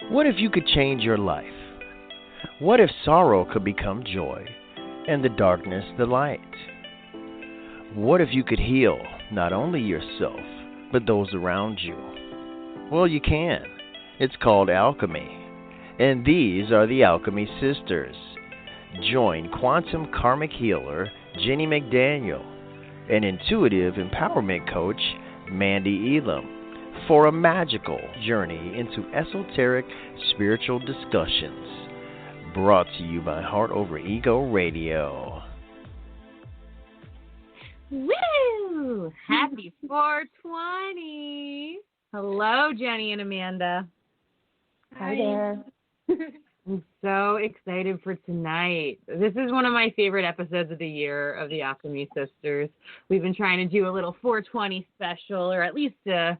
What if you could change your life? What if sorrow could become joy and the darkness the light? What if you could heal not only yourself, but those around you? Well, you can. It's called alchemy. And these are the Alchemy Sisters. Join quantum karmic healer Jennie McDaniel and intuitive empowerment coach Mandee Elam for a magical journey into esoteric spiritual discussions. Brought to you by Heart Over Ego Radio. Woo! Happy 420! Hello, Jennie and Amanda. Hi there. I'm so excited for tonight. This is one of my favorite episodes of the year of the Alchemy Sisters. We've been trying to do a little 420 special, or at least a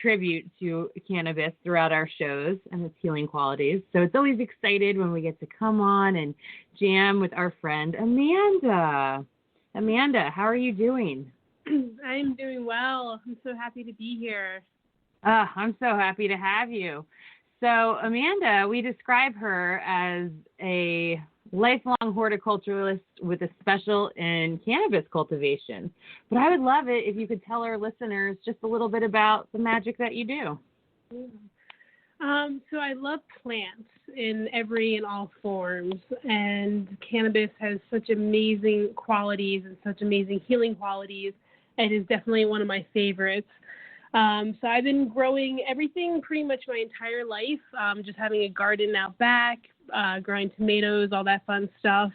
tribute to cannabis throughout our shows and its healing qualities. So it's always excited when we get to come on and jam with our friend Amanda. Amanda, how are you doing? I'm doing well. I'm so happy to be here. I'm so happy to have you. So Amanda, we describe her as a lifelong horticulturalist with a special in cannabis cultivation. But I would love it if you could tell our listeners just a little bit about the magic that you do. So I love plants in every and all forms, and cannabis has such amazing qualities and such amazing healing qualities. It is definitely one of my favorites. So I've been growing everything pretty much my entire life, just having a garden out back, growing tomatoes, all that fun stuff.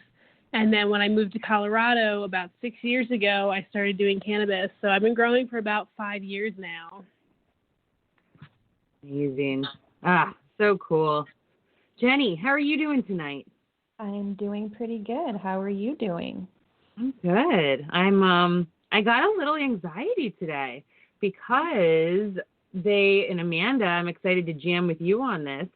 And then when I moved to Colorado about 6 years ago, I started doing cannabis. So I've been growing for about 5 years now. Amazing. So cool. Jennie, how are you doing tonight? I'm doing pretty good. How are you doing? I'm good. I got a little anxiety today because and Amanda, I'm excited to jam with you on this,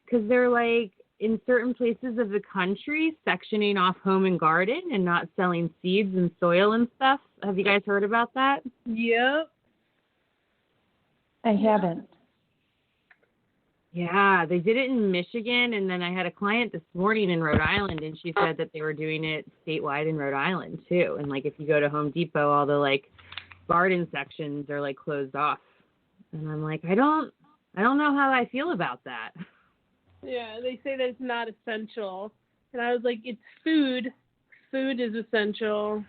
because they're like in certain places of the country sectioning off home and garden and not selling seeds and soil and stuff. Have you guys heard about that? Yep. I haven't. Yeah, they did it in Michigan, and then I had a client this morning in Rhode Island, and she said that they were doing it statewide in Rhode Island too. And like if you go to Home Depot, all the like garden sections are like closed off. And I'm like, I don't know how I feel about that. Yeah, they say that it's not essential. And I was like, it's food. Food is essential.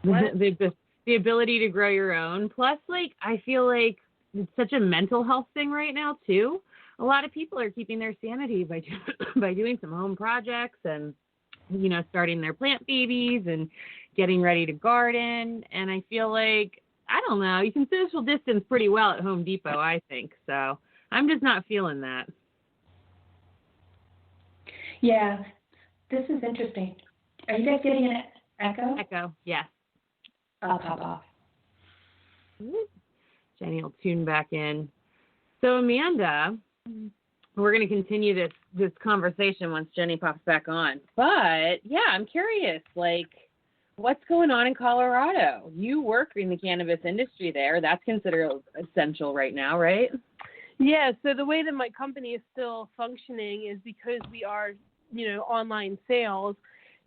the ability to grow your own. Plus, like, I feel like it's such a mental health thing right now too. A lot of people are keeping their sanity by doing some home projects and, you know, starting their plant babies and getting ready to garden. And I feel like, I don't know, you can social distance pretty well at Home Depot, I think. So I'm just not feeling that. Yeah, this is interesting. Are you guys getting an echo? Echo, yes. I'll pop off. Jennie will tune back in. So Amanda, we're going to continue this conversation once Jennie pops back on. But yeah, I'm curious, like, what's going on in Colorado? You work in the cannabis industry there. That's considered essential right now, right? Yeah, so the way that my company is still functioning is because we are, you know, online sales,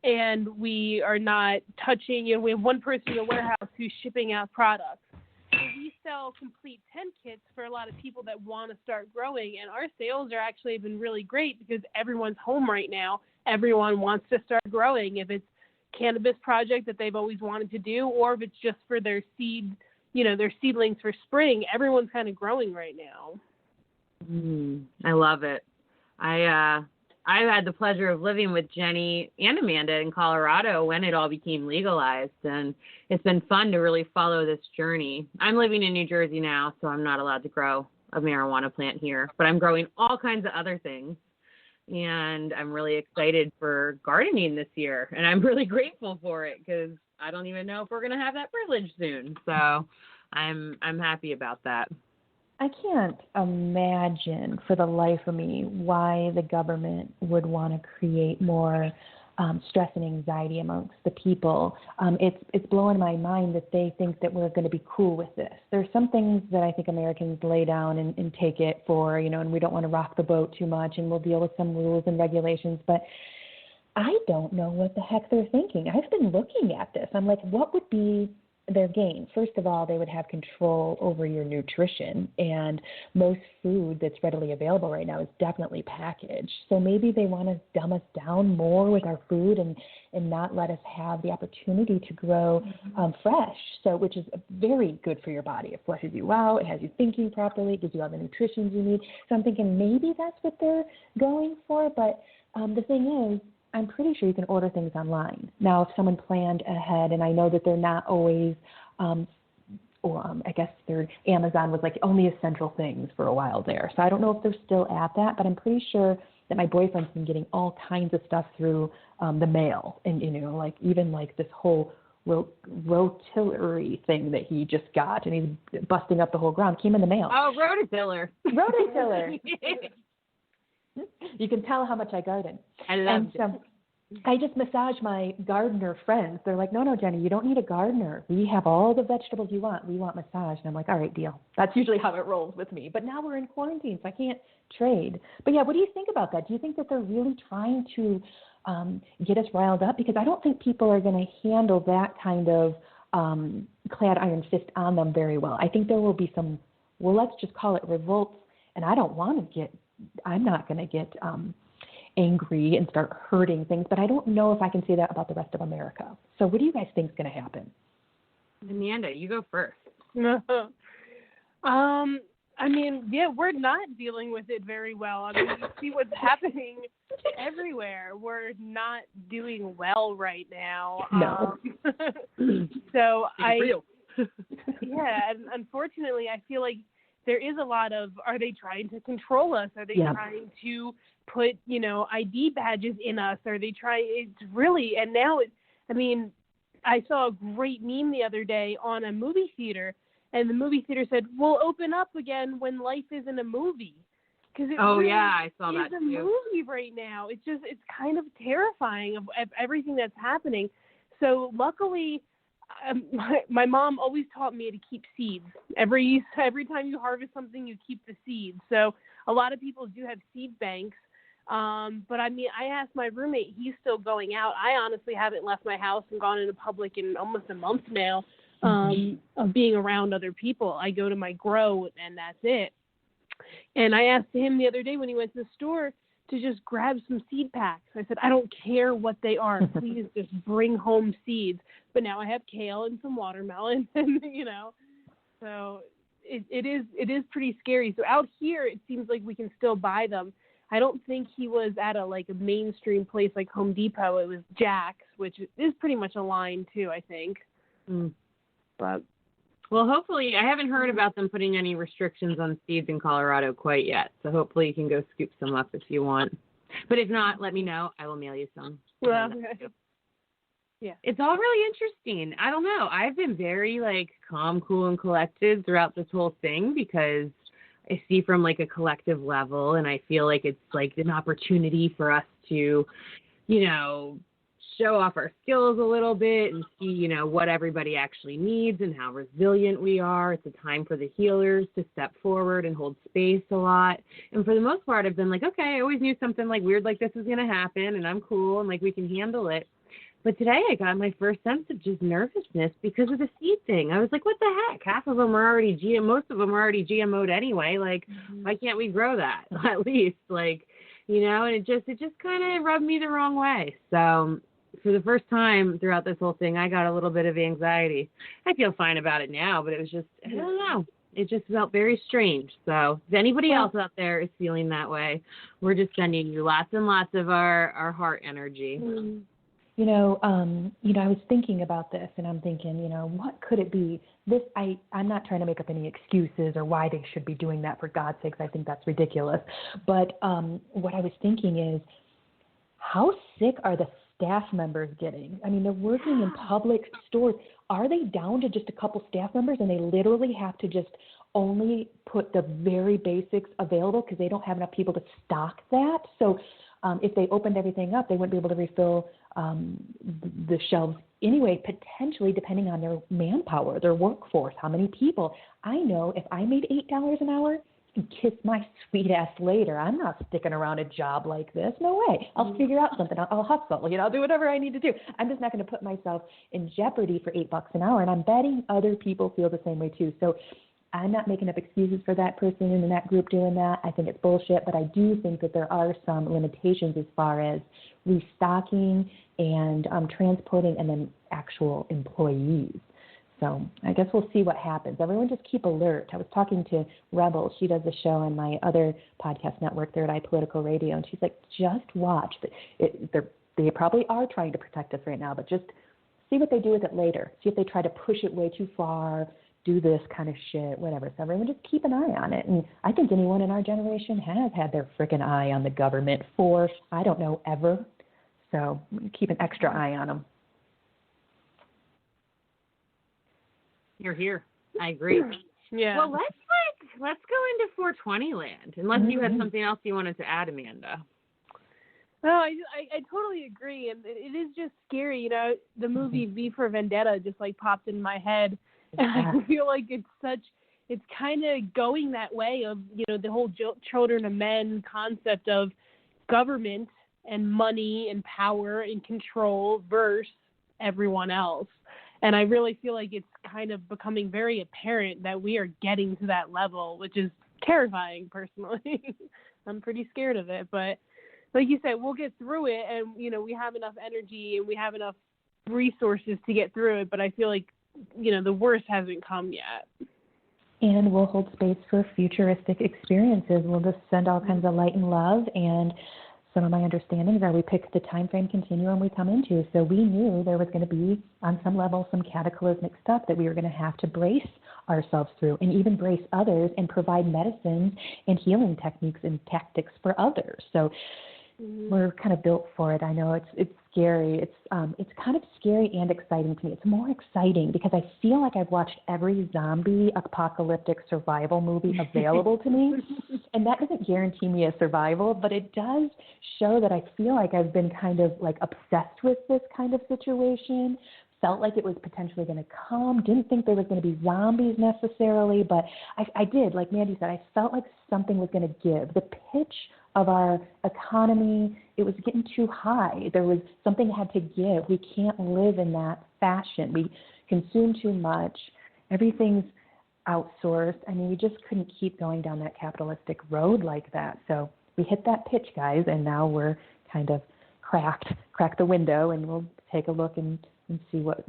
and we are not touching, you know, we have one person in the warehouse who's shipping out products. So we sell complete tent kits for a lot of people that want to start growing, and our sales are actually been really great because everyone's home right now. Everyone wants to start growing, if it's cannabis project that they've always wanted to do, or if it's just for their seed, you know, their seedlings for spring. Everyone's kind of growing right now. I love it. I had the pleasure of living with Jennie and Amanda in Colorado when it all became legalized, and it's been fun to really follow this journey. I'm living in New Jersey now, so I'm not allowed to grow a marijuana plant here, but I'm growing all kinds of other things, and I'm really excited for gardening this year, and I'm really grateful for it because I don't even know if we're going to have that privilege soon, so I'm happy about that. I can't imagine for the life of me why the government would want to create more stress and anxiety amongst the people. It's blowing my mind that they think that we're going to be cool with this. There's some things that I think Americans lay down and take it for, and we don't want to rock the boat too much, and we'll deal with some rules and regulations, but I don't know what the heck they're thinking. I've been looking at this. I'm like, what would be their gain? First of all, they would have control over your nutrition, and most food that's readily available right now is definitely packaged. So maybe they want to dumb us down more with our food and not let us have the opportunity to grow fresh, so which is very good for your body. It flushes you out. It has you thinking properly. It gives you all the nutrition you need. So I'm thinking maybe that's what they're going for. But the thing is, I'm pretty sure you can order things online. Now, if someone planned ahead, and I know that they're not always, I guess Amazon was like only essential things for a while there. So I don't know if they're still at that, but I'm pretty sure that my boyfriend's been getting all kinds of stuff through the mail. And, like even like this whole rotillary thing that he just got, and he's busting up the whole ground, came in the mail. Oh, rototiller. Rototiller. You can tell how much I garden. I love it. So I just massage my gardener friends. They're like, no, Jennie, you don't need a gardener. We have all the vegetables you want. We want massage. And I'm like, all right, deal. That's usually how it rolls with me. But now we're in quarantine, so I can't trade. But yeah, what do you think about that? Do you think that they're really trying to get us riled up? Because I don't think people are going to handle that kind of clad iron fist on them very well. I think there will be some, let's just call it revolts. And I'm not going to get angry and start hurting things, but I don't know if I can say that about the rest of America. So what do you guys think is going to happen? Amanda, you go first. We're not dealing with it very well. I mean, you see what's happening everywhere. We're not doing well right now. No. And unfortunately, I feel like there is a lot of, are they trying to control us? Are they trying to put, ID badges in us? Are they trying, and now I saw a great meme the other day on a movie theater, and the movie theater said, we'll open up again when life isn't a movie. I saw that too. It's a movie right now. It's kind of terrifying of everything that's happening. So luckily, my mom always taught me to keep seeds. Every time you harvest something, you keep the seeds. So a lot of people do have seed banks. But I asked my roommate, he's still going out. I honestly haven't left my house and gone into public in almost a month now, of being around other people. I go to my grow and that's it. And I asked him the other day when he went to the store to just grab some seed packs. I said, I don't care what they are. Please just bring home seeds. But now I have kale and some watermelon, and so it is pretty scary. So out here, it seems like we can still buy them. I don't think he was at a mainstream place like Home Depot. It was Jack's, which is pretty much a line too, I think. But well, hopefully, I haven't heard about them putting any restrictions on seeds in Colorado quite yet. So hopefully you can go scoop some up if you want. But if not, let me know. I will mail you some. Well, yeah. It's all really interesting. I don't know. I've been very calm, cool, and collected throughout this whole thing because I see from a collective level, and I feel like it's an opportunity for us to, show off our skills a little bit and see, what everybody actually needs and how resilient we are. It's a time for the healers to step forward and hold space a lot. And for the most part, I've been okay, I always knew something weird like this was going to happen, and I'm cool, and we can handle it. But today I got my first sense of just nervousness because of the seed thing. I was like, what the heck? Half of them are already most of them are already GMO'd anyway. Why can't we grow that at least? And it just kind of rubbed me the wrong way. So for the first time throughout this whole thing, I got a little bit of anxiety. I feel fine about it now, but it was just, I don't know. It just felt very strange. So if anybody else out there is feeling that way, we're just sending you lots and lots of our heart energy. I was thinking about this, and I'm thinking, what could it be? I'm not trying to make up any excuses or why they should be doing that, for God's sakes. I think that's ridiculous. But what I was thinking is, how sick are the staff members getting? I mean, they're working in public stores. Are they down to just a couple staff members, and they literally have to just only put the very basics available because they don't have enough people to stock that? So if they opened everything up, they wouldn't be able to refill the shelves anyway, potentially depending on their manpower, their workforce, how many people. I know if I made $8 an hour, kiss my sweet ass later. I'm not sticking around a job like this. No way. I'll figure out something. I'll hustle. I'll do whatever I need to do. I'm just not going to put myself in jeopardy for $8 an hour. And I'm betting other people feel the same way too. So I'm not making up excuses for that person in that group doing that. I think it's bullshit, but I do think that there are some limitations as far as restocking and transporting and then actual employees. So I guess we'll see what happens. Everyone just keep alert. I was talking to Rebel. She does a show on my other podcast network, Third Eye Political Radio, and she's like, just watch. They probably are trying to protect us right now, but just see what they do with it later. See if they try to push it way too far, do this kind of shit, whatever. So everyone just keep an eye on it. And I think anyone in our generation has had their frickin' eye on the government for, I don't know, ever. So keep an extra eye on them. You're here. I agree. Yeah. Well, let's go into 420 land, unless you had something else you wanted to add, Amanda. No, I totally agree, and it is just scary. The movie V for Vendetta just popped in my head, and I feel like it's kind of going that way of the whole children of men concept of government and money and power and control versus everyone else. And I really feel like it's kind of becoming very apparent that we are getting to that level, which is terrifying personally. I'm pretty scared of it. But like you said, we'll get through it, and, we have enough energy and we have enough resources to get through it. But I feel like, the worst hasn't come yet. And we'll hold space for futuristic experiences. We'll just send all kinds of light and love, and some of my understandings are we picked the time frame continuum we come into. So we knew there was going to be, on some level, some cataclysmic stuff that we were going to have to brace ourselves through and even brace others and provide medicines and healing techniques and tactics for others. So we're kind of built for it. I know it's scary. It's kind of scary and exciting to me. It's more exciting because I feel like I've watched every zombie apocalyptic survival movie available to me, and that doesn't guarantee me a survival, but it does show that I feel like I've been kind of obsessed with this kind of situation. Felt like it was potentially going to come. Didn't think there was going to be zombies necessarily, but I did. Like Mandee said, I felt like something was going to give. The pitch of our economy, it was getting too high. There was something had to give. We can't live in that fashion. We consume too much. Everything's outsourced. I mean, we just couldn't keep going down that capitalistic road like that. So we hit that pitch, guys, and now we're kind of cracked the window, and we'll take a look and see what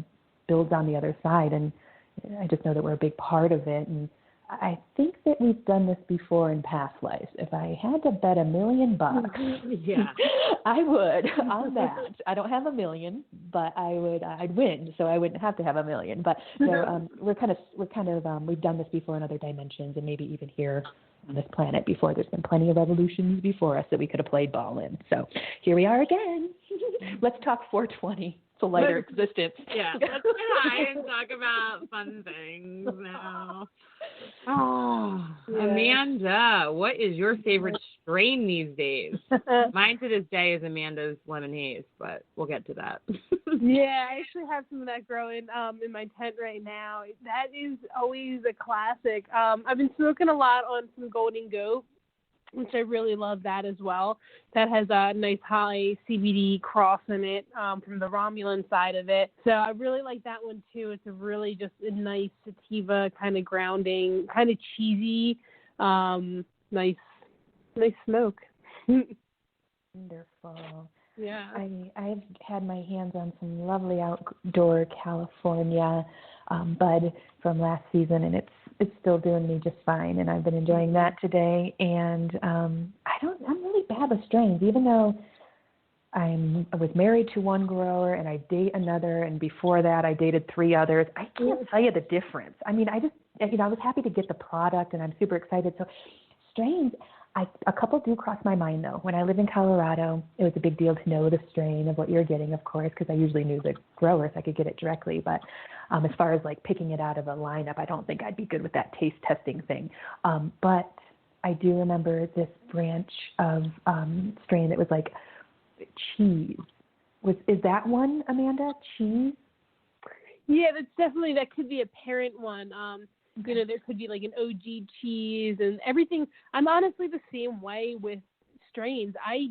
builds on the other side. And I just know that we're a big part of it. And I think that we've done this before in past lives. If I had to bet $1 million, yeah, I would on that. I don't have $1 million, but I'd win, so I wouldn't have to have $1 million. But we've done this before in other dimensions, and maybe even here on this planet before. There's been plenty of revolutions before us that we could have played ball in. So here we are again. Let's talk 420. It's a lighter existence. Yeah, let's get high and talk about fun things now. Oh, yeah. Amanda, what is your favorite strain these days? Mine to this day is Amanda's Lemon Haze, but we'll get to that. Yeah, I actually have some of that growing in my tent right now. That is always a classic. I've been smoking a lot on some Golden Goat, which I really love that as well. That has a nice high CBD cross in it from the Romulan side of it. So I really like that one too. It's a really just a nice sativa kind of grounding, kind of cheesy, nice smoke. Wonderful. Yeah. I've had my hands on some lovely outdoor California bud from last season, and it's still doing me just fine, and I've been enjoying that today. And I'm really bad with strains, even though I was married to one grower and I date another, and before that I dated 3 others. I can't tell you the difference. I mean, I was happy to get the product, and I'm super excited. So strains, a couple do cross my mind, though. When I lived in Colorado, it was a big deal to know the strain of what you're getting, of course, because I usually knew the growers. I could get it directly. But as far as picking it out of a lineup, I don't think I'd be good with that taste testing thing. But I do remember this branch of strain that was like cheese. Is that one, Amanda? Cheese? Yeah, that could be a parent one. You know, there could be like an OG cheese and everything. I'm honestly the same way with strains. I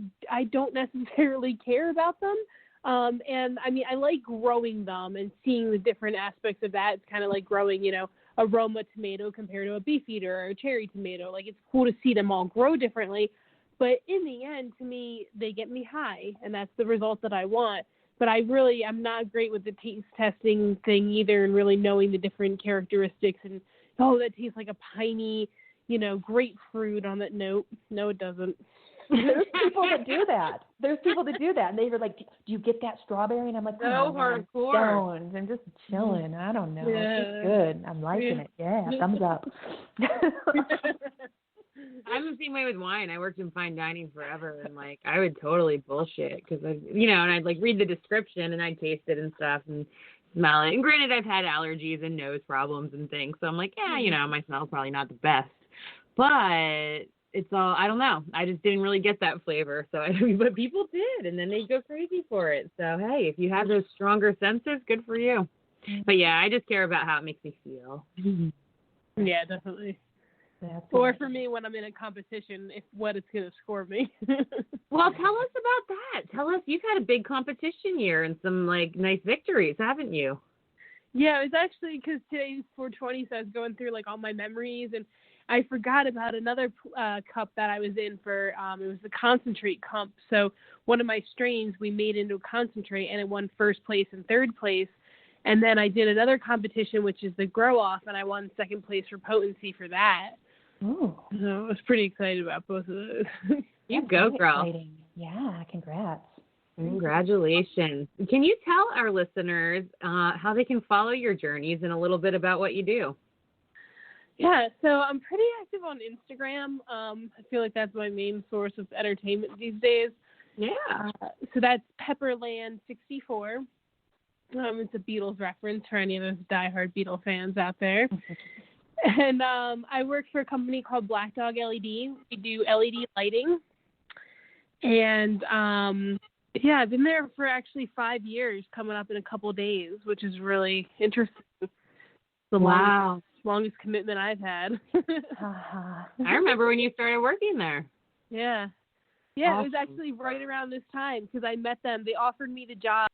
don't necessarily care about them. And I mean, I like growing them and seeing the different aspects of that. It's kind of like growing, you know, a Roma tomato compared to a Beefeater or a cherry tomato. Like, it's cool to see them all grow differently. But in the end, to me, they get me high, and that's the result that I want. But I'm not great with the taste testing thing either, and really knowing the different characteristics. And, that tastes like a piney, you know, grapefruit on that note. No, it doesn't. There's people that do that. And they were like, do you get that strawberry? And I'm like, no, hardcore. I'm just chilling. I don't know. Yeah. It's good. I'm liking it. Yeah, thumbs up. I'm the same way with wine. I worked in fine dining forever, and like I would totally bullshit because and I'd like read the description and I'd taste it and stuff and smell it. And granted, I've had allergies and nose problems and things, so I'm like, my smell's probably not the best, but it's all, I don't know. I just didn't really get that flavor, but people did, and then they go crazy for it. So hey, if you have those stronger senses, good for you. But yeah, I just care about how it makes me feel. Yeah, definitely. Or for me, when I'm in a competition, what it's going to score me. Well, tell us about that. Tell us, you've had a big competition year and some like nice victories, haven't you? Yeah, it was actually because today's 420, so I was going through like all my memories, and I forgot about another cup that I was in for. It was the concentrate cup. So one of my strains we made into a concentrate, and it won first place and third place. And then I did another competition, which is the grow off, and I won second place for potency for that. Oh. So I was pretty excited about both of those. You go, girl. Exciting. Yeah, congrats. Congratulations. Can you tell our listeners how they can follow your journeys and a little bit about what you do? Yeah, so I'm pretty active on Instagram. I feel like that's my main source of entertainment these days. Yeah. So that's Pepperland64. It's a Beatles reference for any of those diehard Beatles fans out there. And I work for a company called Black Dog LED. We do LED lighting. And, I've been there for actually 5 years, coming up in a couple of days, which is really interesting. Wow. Longest commitment I've had. I remember when you started working there. Yeah. Yeah, awesome. It was actually right around this time because I met them. They offered me the job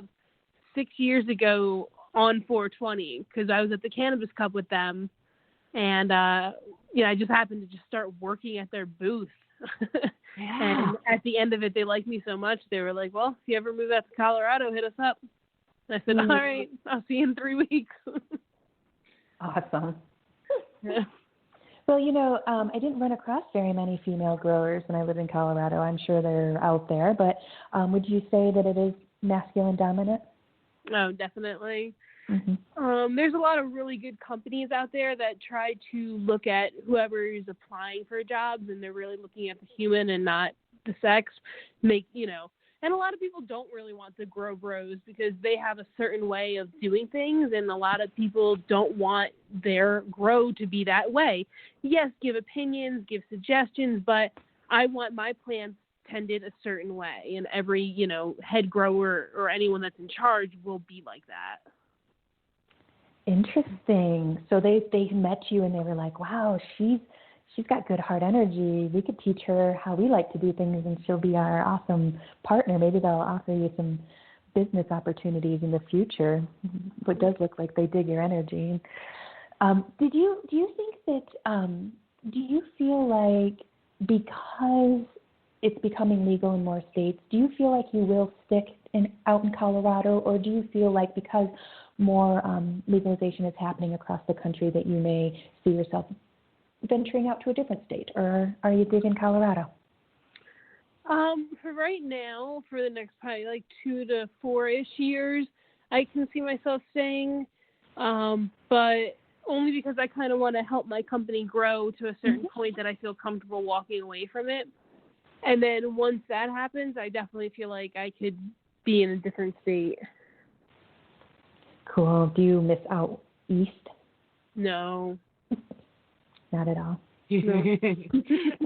6 years ago on 420 because I was at the Cannabis Cup with them. And, I just happened to just start working at their booth. Yeah. And at the end of it, they liked me so much. They were like, well, if you ever move out to Colorado, hit us up. And I said, all right, I'll see you in 3 weeks. Awesome. Yeah. Well, I didn't run across very many female growers when I lived in Colorado. I'm sure they're out there, but would you say that it is masculine dominant? Oh, definitely. Mm-hmm. There's a lot of really good companies out there that try to look at whoever is applying for jobs, and they're really looking at the human and not the sex. And a lot of people don't really want to grow bros because they have a certain way of doing things, and a lot of people don't want their grow to be that way. Yes, give opinions, give suggestions, but I want my plants tended a certain way, and every, head grower or anyone that's in charge will be like that. Interesting. So they met you and they were like, wow, she's got good heart energy. We could teach her how we like to do things, and she'll be our awesome partner. Maybe they'll offer you some business opportunities in the future. It does look like they dig your energy. Do you think that, do you feel like because it's becoming legal in more states, do you feel like you will stick out in Colorado, or do you feel like because more legalization is happening across the country that you may see yourself venturing out to a different state, or are you digging Colorado? For right now, for the next probably like 2 to 4-ish years, I can see myself staying, but only because I kind of want to help my company grow to a certain point that I feel comfortable walking away from it. And then once that happens, I definitely feel like I could be in a different state. Cool. Do you miss out east? No. Not at all. No.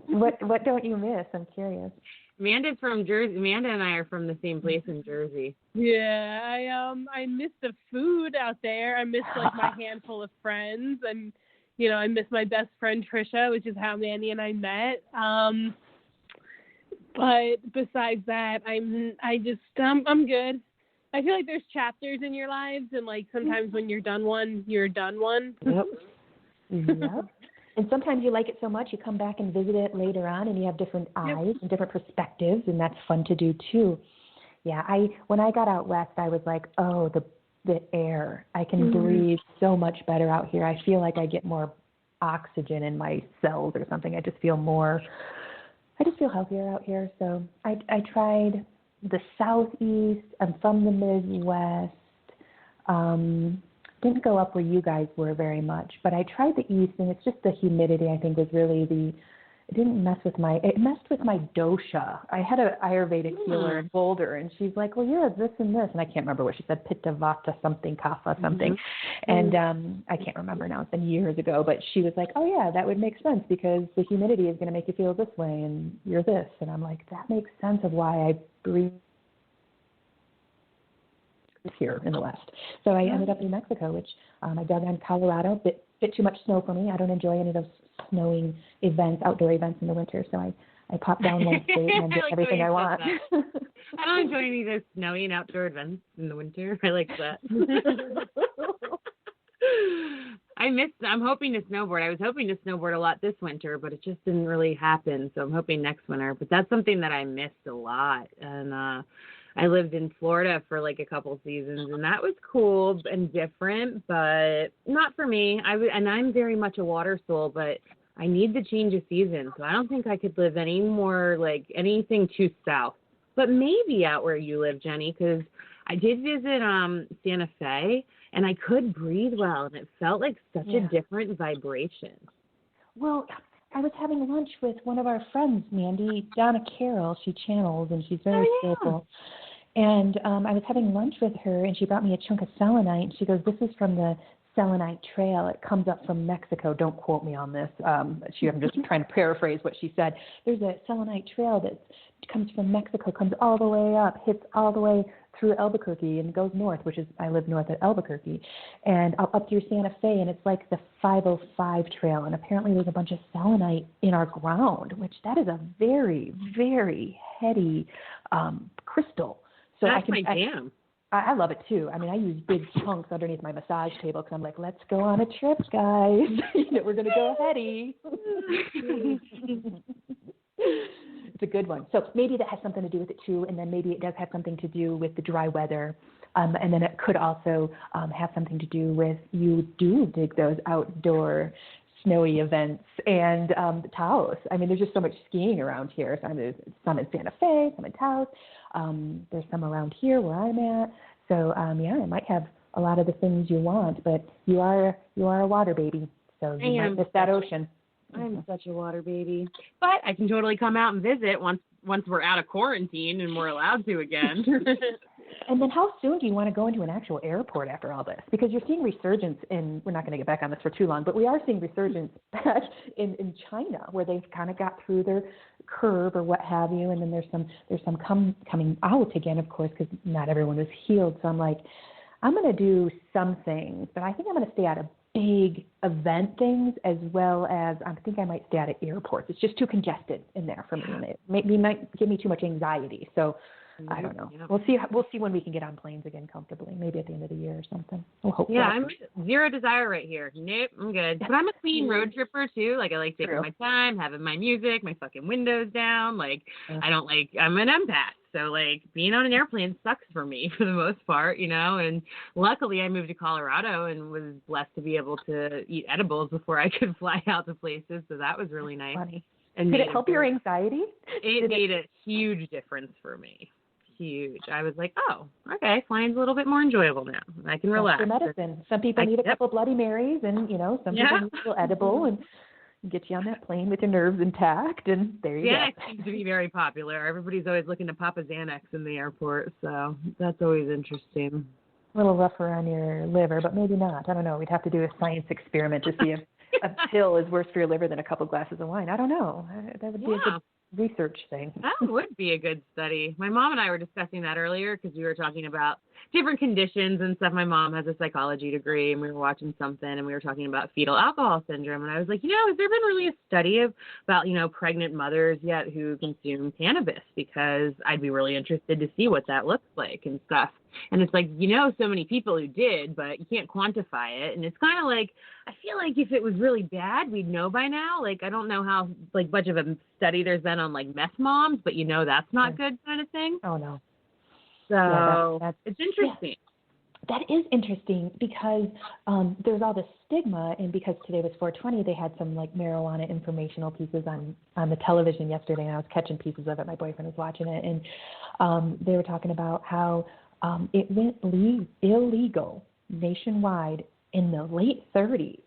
What don't you miss? I'm curious. Amanda's from Jersey. Amanda and I are from the same place in Jersey. Yeah, I miss the food out there. I miss like my handful of friends, and I miss my best friend Trisha, which is how Mandee and I met. But besides that, I'm good. I feel like there's chapters in your lives, and like sometimes when you're done one, you're done one. Yep. Yep. And sometimes you like it so much, you come back and visit it later on, and you have different eyes and different perspectives, and that's fun to do too. Yeah, when I got out west, I was like, oh, the air. I can breathe so much better out here. I feel like I get more oxygen in my cells or something. I just feel healthier out here. So I tried the Southeast. I'm from the Midwest. Didn't go up where you guys were very much, but I tried the East, and it's just the humidity, I think, was really it messed with my dosha. I had an Ayurvedic healer in Boulder, and she's like, well, you're this and this, and I can't remember what she said, Pitta, Vata, something, Kapha, something. And I can't remember now. It's been years ago, but she was like, oh, yeah, that would make sense because the humidity is going to make you feel this way, and you're this. And I'm like, that makes sense of why I breathe here in the West. So I ended up in New Mexico, which I dug on Colorado, bit too much snow for me. I don't enjoy any of those snowing events, outdoor events in the winter, so I popped down one state and did everything I want. I don't enjoy any of those snowy and outdoor events in the winter. I like that. I'm hoping to snowboard. I was hoping to snowboard a lot this winter, but it just didn't really happen, so I'm hoping next winter. But that's something that I missed a lot, and I lived in Florida for like a couple seasons, and that was cool and different, but not for me. I'm very much a water soul, but I need the change of season, so I don't think I could live any more like anything too south. But maybe out where you live, Jennie, because I did visit Santa Fe, and I could breathe well, and it felt like such a different vibration. Well, I was having lunch with one of our friends, Mandee, Donna Carroll. She channels, and she's very skillful. And I was having lunch with her, and she brought me a chunk of selenite. And she goes, this is from the selenite trail. It comes up from Mexico. Don't quote me on this. I'm just trying to paraphrase what she said. There's a selenite trail that comes from Mexico, comes all the way up, hits all the way through Albuquerque and goes north, I live north of Albuquerque, and up through Santa Fe, and it's like the 505 trail, and apparently there's a bunch of selenite in our ground, which that is a very, very heady crystal. So that's my jam. I love it too. I mean, I use big chunks underneath my massage table because I'm like, let's go on a trip, guys. We're going to go heady. It's a good one. So maybe that has something to do with it too, and then maybe it does have something to do with the dry weather. And then it could also have something to do with you do dig those outdoor snowy events and the Taos. I mean, there's just so much skiing around here. So, there's some in Santa Fe, some in Taos. There's some around here where I'm at. So, it might have a lot of the things you want, but you are a water baby, so you might miss that ocean. I'm such a water baby. But I can totally come out and visit once we're out of quarantine and we're allowed to again. And then how soon do you want to go into an actual airport after all this? Because you're seeing resurgence we're not going to get back on this for too long, but we are seeing resurgence back in China, where they've kind of got through their curve or what have you, and then there's some coming out again, of course, because not everyone was healed. So I'm like, I'm going to do some things, but I think I'm going to stay out of big event things, as well as I think I might stay out of airports. It's just too congested in there for me, and it might give me too much anxiety. So I don't know. We'll see when we can get on planes again comfortably. Maybe at the end of the year or something. We'll hope. Yeah, I'm zero desire right here. Nope, I'm good. But I'm a clean road tripper too. Like I like taking my time, having my music, my fucking windows down. Like I'm an empath. So like being on an airplane sucks for me for the most part, And luckily I moved to Colorado and was blessed to be able to eat edibles before I could fly out to places. So that was really nice. Funny. And did it help your anxiety? It made a huge difference for me. Huge. I was like, oh, okay, flying's a little bit more enjoyable now. I can relax. That's medicine. Some people need a couple Bloody Marys, and some people need a little edible, and get you on that plane with your nerves intact, and there you go. Xanax seems to be very popular. Everybody's always looking to pop a Xanax in the airport, so that's always interesting. A little rougher on your liver, but maybe not. I don't know. We'd have to do a science experiment to see if a pill is worse for your liver than a couple glasses of wine. I don't know. That would be a research thing. That would be a good study. My mom and I were discussing that earlier because we were talking about different conditions and stuff. My mom has a psychology degree, and we were watching something, and we were talking about fetal alcohol syndrome. And I was like, has there been really a study about, pregnant mothers yet who consume cannabis? Because I'd be really interested to see what that looks like and stuff. And it's like, so many people who did, but you can't quantify it. And it's kind of like, I feel like if it was really bad, we'd know by now. Like, I don't know how, much of a study there's been on, meth moms, but that's not good kind of thing. Oh, no. So that's it's interesting. Yeah. That is interesting because there's all this stigma, and because today was 420, they had some marijuana informational pieces on the television yesterday, and I was catching pieces of it. My boyfriend was watching it, and they were talking about how it went illegal nationwide in the late 30s.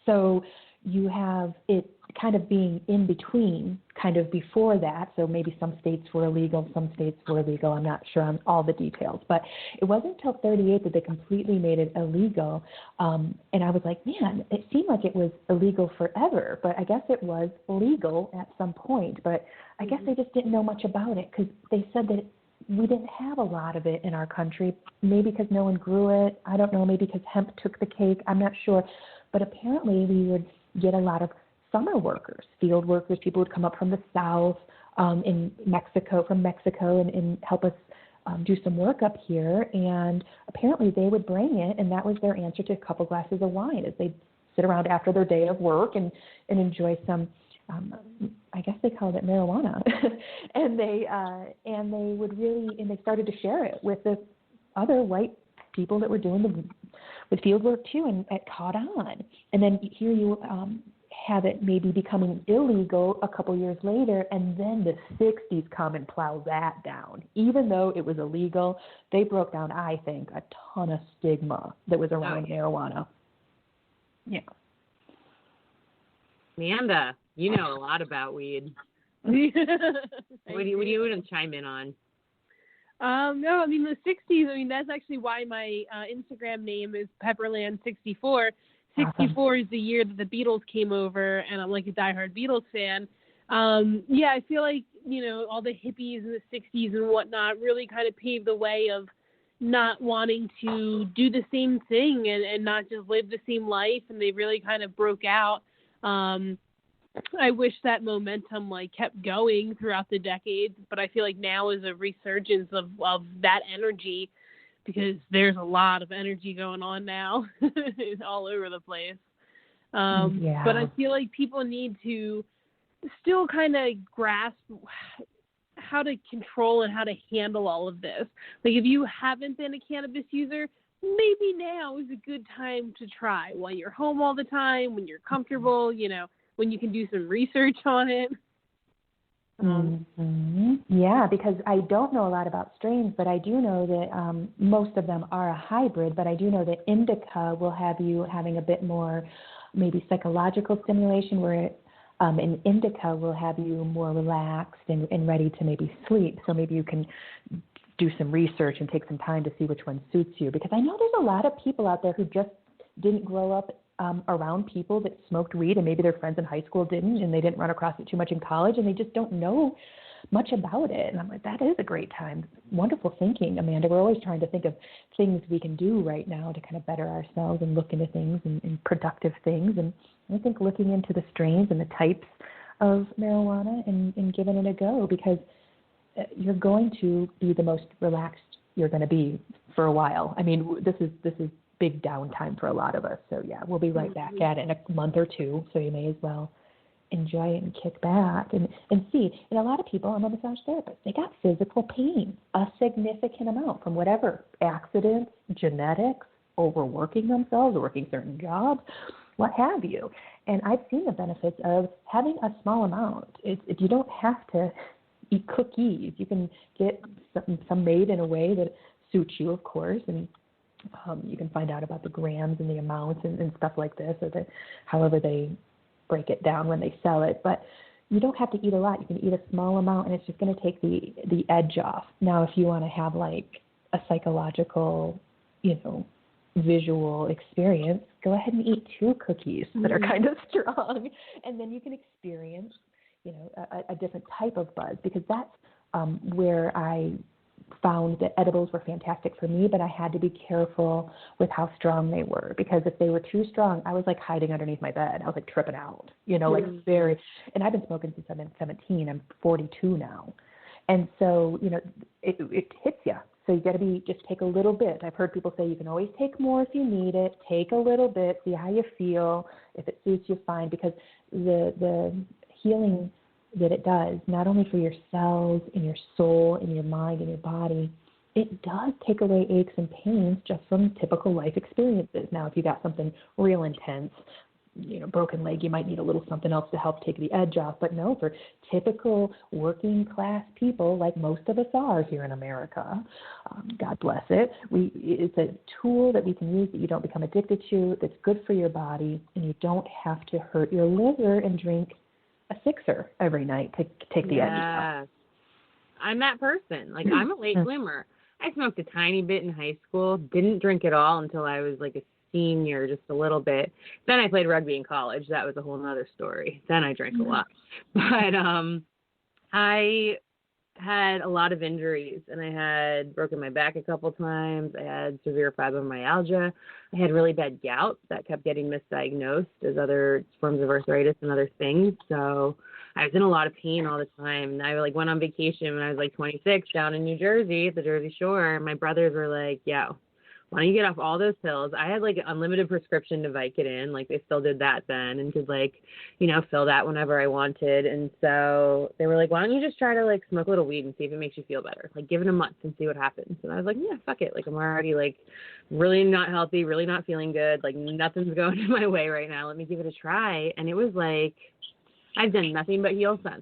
So you have it kind of being in between, kind of before that. So maybe some states were illegal, some states were legal. I'm not sure on all the details. But it wasn't until 38 that they completely made it illegal. And I was like, man, it seemed like it was illegal forever. But I guess it was legal at some point. But I guess they just didn't know much about it because they said that we didn't have a lot of it in our country, maybe because no one grew it. I don't know, maybe because hemp took the cake. I'm not sure. But apparently we would get a lot of summer workers, field workers. People would come up from the south from Mexico, and help us do some work up here. And apparently they would bring it, and that was their answer to a couple glasses of wine as they'd sit around after their day of work and enjoy some, I guess they called it marijuana. and they started to share it with the other white people that were doing with field work too, and it caught on. And then here you have it maybe becoming illegal a couple years later, and then the 60s come and plow that down. Even though it was illegal, they broke down, I think, a ton of stigma that was around marijuana. Yeah. Amanda, you know a lot about weed. What do you want to chime in on? No, the 60s, that's actually why my Instagram name is Pepperland64. 64 is the year that the Beatles came over, and I'm like a diehard Beatles fan. I feel like, all the hippies in the 60s and whatnot really kind of paved the way of not wanting to do the same thing and not just live the same life, and they really kind of broke out. I wish that momentum kept going throughout the decades, but I feel like now is a resurgence of that energy, because there's a lot of energy going on now. It's all over the place. But I feel like people need to still kind of grasp how to control and how to handle all of this. If you haven't been a cannabis user, maybe now is a good time to try while you're home all the time, when you're comfortable, when you can do some research on it. Yeah, because I don't know a lot about strains, but I do know that most of them are a hybrid, but I do know that indica will have you having a bit more maybe psychological stimulation, where an indica will have you more relaxed and ready to maybe sleep. So maybe you can do some research and take some time to see which one suits you, because I know there's a lot of people out there who just didn't grow up around people that smoked weed, and maybe their friends in high school didn't, and they didn't run across it too much in college, and they just don't know much about it. And I'm like, that is a great time. Wonderful thinking, Amanda. We're always trying to think of things we can do right now to kind of better ourselves and look into things and productive things. And I think looking into the strains and the types of marijuana and giving it a go, because you're going to be the most relaxed you're going to be for a while. This is big downtime for a lot of us. So yeah, we'll be right back at it in a month or two. So you may as well enjoy it and kick back and see. And a lot of people, I'm a massage therapist, they got physical pain, a significant amount from whatever accidents, genetics, overworking themselves, working certain jobs, what have you. And I've seen the benefits of having a small amount. If you don't have to eat cookies, you can get some made in a way that suits you, of course, and you can find out about the grams and the amounts and stuff like this, or however they break it down when they sell it. But you don't have to eat a lot. You can eat a small amount, and it's just going to take the edge off. Now, if you want to have a psychological, visual experience, go ahead and eat 2 cookies that are kind of strong, and then you can experience, a different type of buzz, because that's where I found that edibles were fantastic for me, but I had to be careful with how strong they were, because if they were too strong, I was like hiding underneath my bed. I was like tripping out, like very, and I've been smoking since I've been 17. I'm 42 now. And so, it hits you. So you got to just take a little bit. I've heard people say you can always take more if you need it. Take a little bit, see how you feel. If it suits you, fine, because the healing that it does, not only for your cells and your soul and your mind and your body, it does take away aches and pains just from typical life experiences. Now, if you got something real intense, broken leg, you might need a little something else to help take the edge off. But no, for typical working class people, like most of us are here in America, God bless it, it's a tool that we can use that you don't become addicted to, that's good for your body, and you don't have to hurt your liver and drink a sixer every night to take the edge off. I'm that person. Like, I'm a late bloomer. I smoked a tiny bit in high school, didn't drink at all until I was like a senior, just a little bit. Then I played rugby in college. That was a whole nother story. Then I drank a lot. But I had a lot of injuries, and I had broken my back a couple times. I had severe fibromyalgia. I had really bad gout that kept getting misdiagnosed as other forms of arthritis and other things. So I was in a lot of pain all the time. And I went on vacation when I was like 26 down in New Jersey at the Jersey Shore. My brothers were like, yo, why don't you get off all those pills? I had like an unlimited prescription to Vicodin. Like, they still did that then, and could fill that whenever I wanted. And so they were like, why don't you just try to smoke a little weed and see if it makes you feel better? Like, give it a month and see what happens. And I was like, yeah, fuck it. Like, I'm already really not healthy, really not feeling good. Like, nothing's going in my way right now. Let me give it a try. And it was like, I've done nothing but heal since,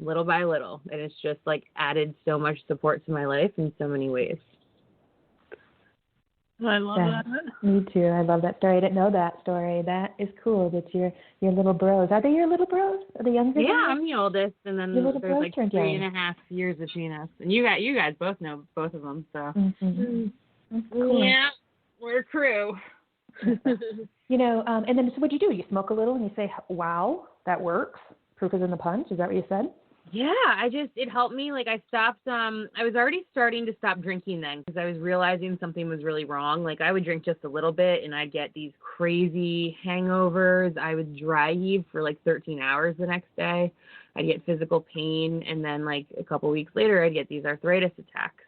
little by little. And it's just added so much support to my life in so many ways. I love that. Me too. I love that story. I didn't know that story. That is cool that your little bros. Are they your little bros? Are they younger? Yeah, I'm the oldest, and then there's 3.5 years between us. And you guys both know both of them, so. That's cool. Yeah, we're a crew. And then so what'd you do? You smoke a little and you say, wow, that works. Proof is in the punch. Is that what you said? Yeah, it helped me. I stopped, I was already starting to stop drinking then, because I was realizing something was really wrong. I would drink just a little bit and I'd get these crazy hangovers. I would dry heave for 13 hours the next day. I'd get physical pain. And then a couple weeks later, I'd get these arthritis attacks.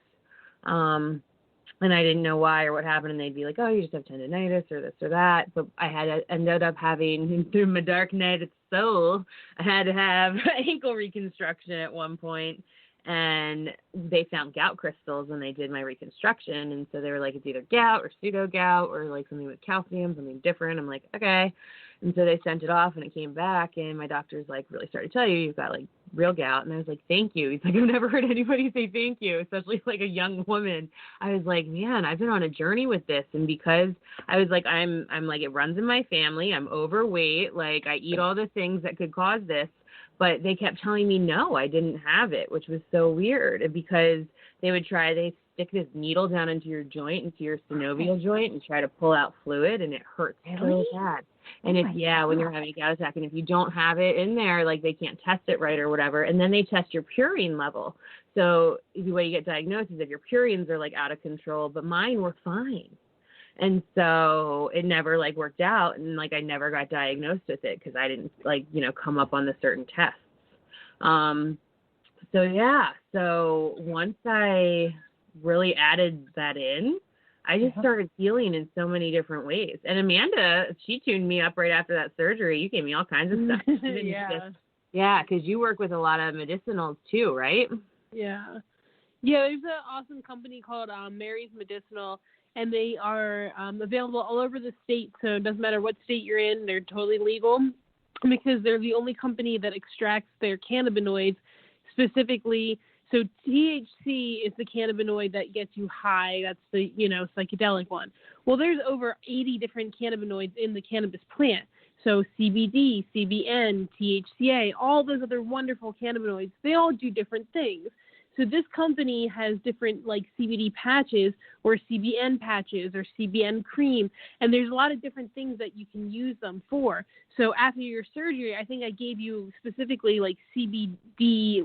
And I didn't know why or what happened. And they'd be like, oh, you just have tendinitis or this or that. But I ended up having, through my dark night of soul, I had to have ankle reconstruction at one point. And they found gout crystals when they did my reconstruction. And so they were like, it's either gout or pseudo gout or something with calcium, something different. I'm like, okay. And so they sent it off and it came back, and my doctor's really sorry to tell you, you've got real gout. And I was like, thank you. He's like, I've never heard anybody say thank you, especially a young woman. I was like, man, I've been on a journey with this. And because I was like, I'm it runs in my family. I'm overweight. I eat all the things that could cause this. But they kept telling me, no, I didn't have it, which was so weird, because they stick this needle down into your joint, into your synovial joint, and try to pull out fluid, and it hurts so bad. And when you're having a gout attack, and if you don't have it in there, they can't test it right or whatever. And then they test your purine level. So the way you get diagnosed is if your purines are out of control, but mine were fine. And so it never worked out. And I never got diagnosed with it because I didn't come up on the certain tests. So once I really added that in, I just started healing in so many different ways. And Amanda, she tuned me up right after that surgery. You gave me all kinds of stuff. Yeah, because you work with a lot of medicinals too, right? Yeah. Yeah, there's an awesome company called Mary's Medicinal, and they are available all over the state. So it doesn't matter what state you're in, they're totally legal, because they're the only company that extracts their cannabinoids specifically. So THC is the cannabinoid that gets you high. That's the, psychedelic one. Well, there's over 80 different cannabinoids in the cannabis plant. So CBD, CBN, THCA, all those other wonderful cannabinoids, they all do different things. So this company has different like CBD patches or CBN patches or CBN cream, and there's a lot of different things that you can use them for. So after your surgery, I think I gave you specifically like CBD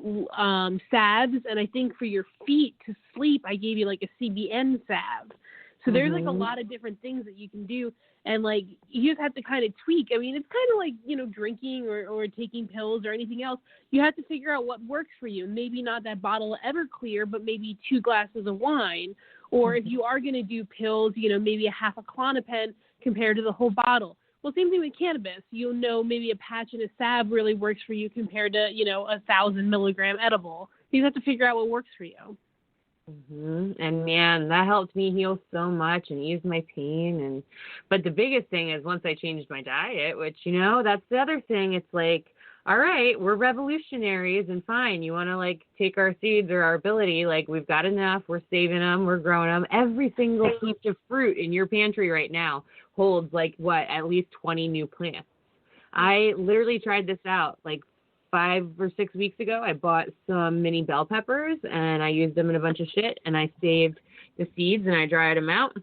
salves, and I think for your feet to sleep, I gave you like a CBN salve. So there's like a lot of different things that you can do, and like you just have to kind of tweak. I mean, it's kind of like, you know, drinking or taking pills or anything else. You have to figure out what works for you. Maybe not that bottle of Everclear, but maybe 2 glasses of wine. Or if you are going to do pills, you know, maybe a half a Klonopin compared to the whole bottle. Well, same thing with cannabis. You'll know maybe a patch and a salve really works for you compared to, you know, 1,000 milligram edible. You have to figure out what works for you. And man, that helped me heal so much and ease my pain. But the biggest thing is once I changed my diet, which, you know, that's the other thing. It's like, all right, we're revolutionaries and fine. You want to like take our seeds or our ability, like we've got enough. We're saving them. We're growing them. Every single piece of fruit in your pantry right now holds like at least 20 new plants. I literally tried this out like 5 or 6 weeks ago. I bought some mini bell peppers and I used them in a bunch of shit, and I saved the seeds and I dried them out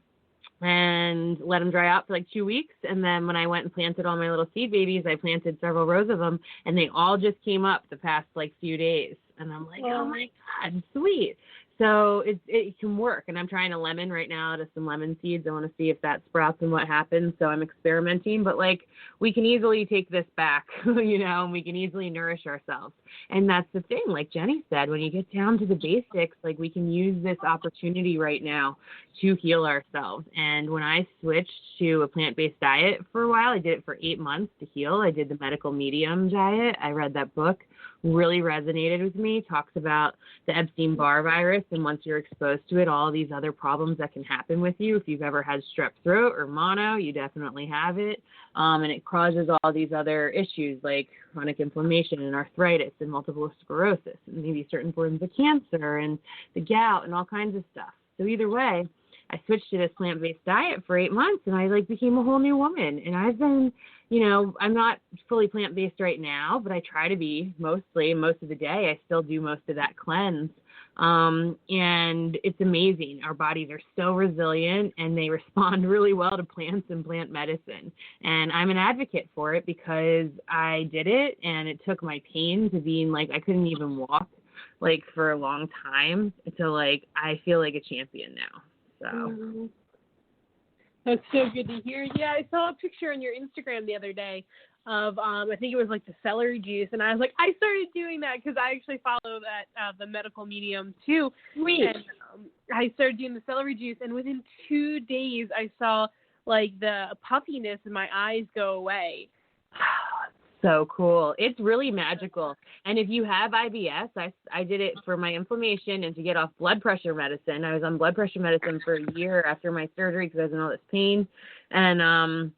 and let them dry out for like 2 weeks. And then when I went and planted all my little seed babies, I planted several rows of them, and they all just came up the past like few days. And I'm like, oh my God, sweet. So it can work. And I'm trying a lemon right now to some lemon seeds. I want to see if that sprouts and what happens. So I'm experimenting, but like we can easily take this back, you know, and we can easily nourish ourselves. And that's the thing, like Jennie said, when you get down to the basics, like we can use this opportunity right now to heal ourselves. And when I switched to a plant-based diet for a while, I did it for 8 months to heal. I did the medical medium diet. I read that book. Really resonated with me. Talks about the Epstein-Barr virus, and once you're exposed to it, all these other problems that can happen with you. If you've ever had strep throat or mono, you definitely have it. And it causes all these other issues like chronic inflammation and arthritis and multiple sclerosis and maybe certain forms of cancer and the gout and all kinds of stuff. So either way, I switched to this plant-based diet for 8 months, and I like became a whole new woman. And I've been, you know, I'm not fully plant-based right now, but I try to be most of the day. I still do most of that cleanse. And it's amazing. Our bodies are so resilient, and they respond really well to plants and plant medicine. And I'm an advocate for it because I did it, and it took my pain to being like, I couldn't even walk like for a long time until like, I feel like a champion now. So. That's so good to hear. Yeah, I saw a picture on your Instagram the other day of, I think it was like the celery juice, and I was like, I started doing that because I actually follow that the medical medium too. Sweet. And I started doing the celery juice, and within 2 days, I saw like the puffiness in my eyes go away. So cool. It's really magical. And if you have IBS, I did it for my inflammation and to get off blood pressure medicine. I was on blood pressure medicine for a year after my surgery because I was in all this pain. And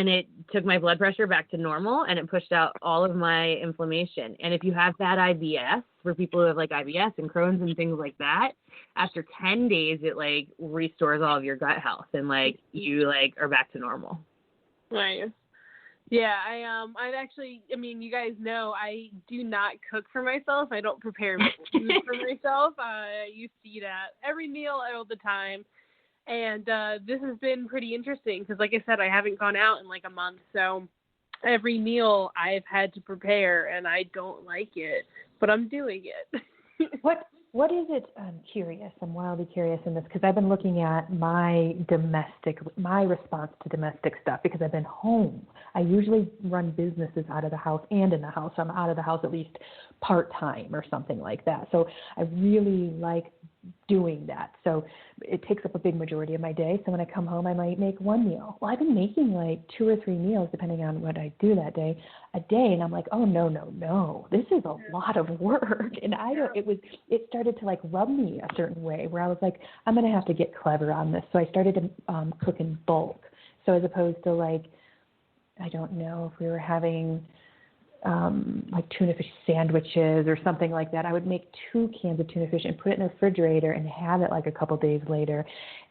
it took my blood pressure back to normal, and it pushed out all of my inflammation. And if you have bad IBS, for people who have like IBS and Crohn's and things like that, after 10 days, it like restores all of your gut health, and like you like are back to normal. Nice. Yeah, I've actually, I mean, you guys know I do not cook for myself. I don't prepare food for myself. I used to eat at every meal all the time. And this has been pretty interesting because, like I said, I haven't gone out in like a month. So every meal I've had to prepare, and I don't like it, but I'm doing it. What is it? I'm curious. I'm wildly curious in this because I've been looking at my response to domestic stuff because I've been home. I usually run businesses out of the house and in the house. I'm out of the house at least part-time or something like that. So I really like doing that. So it takes up a big majority of my day. So when I come home, I might make one meal. Well, I've been making like 2 or 3 meals, depending on what I do that day, a day. And I'm like, oh, no, this is a lot of work. And it started to like rub me a certain way where I was like, I'm going to have to get clever on this. So I started to cook in bulk. So as opposed to like, I don't know if we were having like tuna fish sandwiches or something like that. I would make 2 cans of tuna fish and put it in the refrigerator and have it like a couple days later.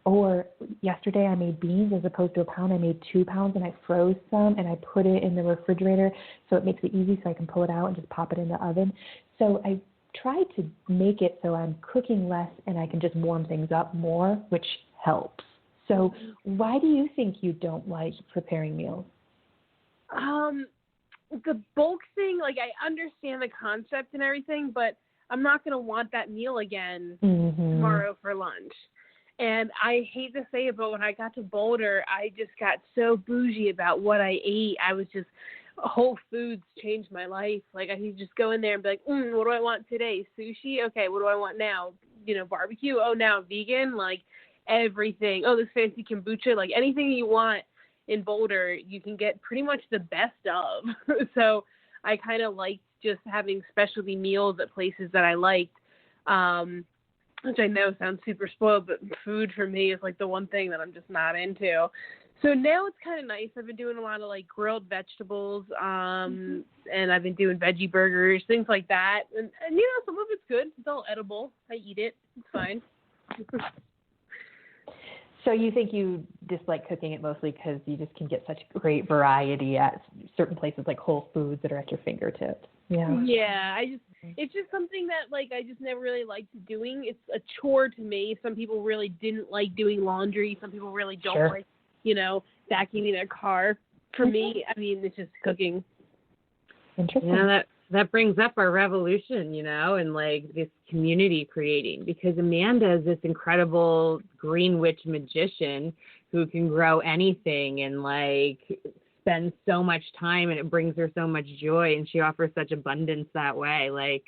Or yesterday I made beans as opposed to a pound. I made 2 pounds and I froze some and I put it in the refrigerator so it makes it easy so I can pull it out and just pop it in the oven. So I tried to make it so I'm cooking less and I can just warm things up more, which helps. So why do you think you don't like preparing meals? The bulk thing, like I understand the concept and everything, but I'm not going to want that meal again tomorrow for lunch. And I hate to say it, but when I got to Boulder, I just got so bougie about what I ate. I was just, Whole Foods changed my life. Like I could just go in there and be like, what do I want today? Sushi? Okay, what do I want now? Barbecue? Oh, now vegan? Like everything. Oh, this fancy kombucha? Like anything you want in Boulder, you can get pretty much the best of. So I kind of liked just having specialty meals at places that I liked. Which I know sounds super spoiled, but food for me is like the one thing that I'm just not into. So now it's kind of nice. I've been doing a lot of like grilled vegetables, and I've been doing veggie burgers, things like that. And some of it's good. It's all edible. I eat it. It's fine. So you think you dislike cooking it mostly because you just can get such great variety at certain places like Whole Foods that are at your fingertips. Yeah. Yeah. It's just something that like I just never really liked doing. It's a chore to me. Some people really didn't like doing laundry. Some people really don't like, vacuuming their car. For me, I mean, it's just cooking. Interesting. Yeah, that brings up our revolution, and like this community creating, because Amanda is this incredible green witch magician who can grow anything and like spend so much time, and it brings her so much joy, and she offers such abundance that way. Like,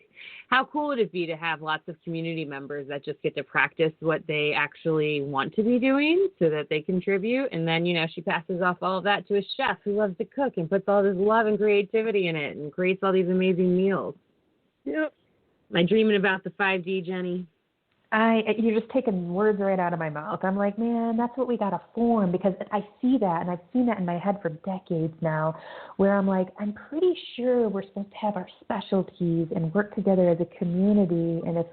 how cool would it be to have lots of community members that just get to practice what they actually want to be doing so that they contribute, and then she passes off all of that to a chef who loves to cook and puts all this love and creativity in it and creates all these amazing meals. Yep. Am I dreaming about the 5D, Jennie? You're just taking words right out of my mouth. I'm like, man, that's what we got to form, because I see that, and I've seen that in my head for decades now, where I'm like, I'm pretty sure we're supposed to have our specialties and work together as a community. And if